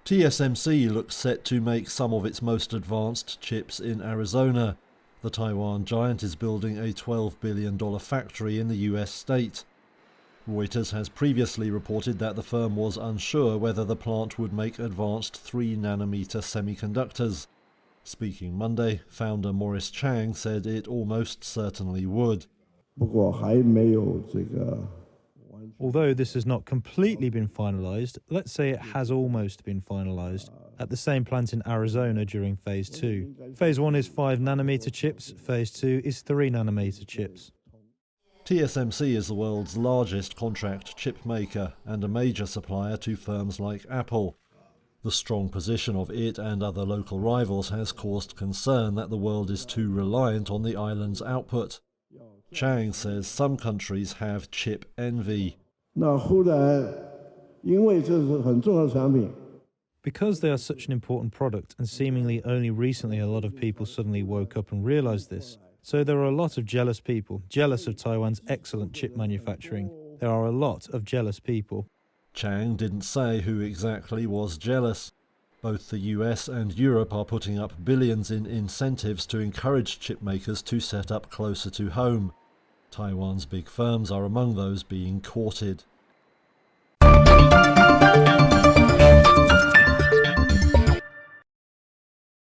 TSMC looks set to make some of its most advanced chips in Arizona. The Taiwan giant is building a $12 billion factory in the US state. Reuters has previously reported that the firm was unsure whether the plant would make advanced 3nm semiconductors. Speaking Monday, founder Morris Chang said it almost certainly would. Although this has not completely been finalized, let's say it has almost been finalized at the same plant in Arizona during Phase 2. Phase 1 is 5nm chips, Phase 2 is 3nm chips. TSMC is the world's largest contract chip maker and a major supplier to firms like Apple. The strong position of it and other local rivals has caused concern that the world is too reliant on the island's output. Chang says some countries have chip envy. Because they are such an important product, and seemingly only recently a lot of people suddenly woke up and realized this, so there are a lot of jealous people, jealous of Taiwan's excellent chip manufacturing. There are a lot of jealous people. Chang didn't say who exactly was jealous. Both the US and Europe are putting up billions in incentives to encourage chip makers to set up closer to home. Taiwan's big firms are among those being courted.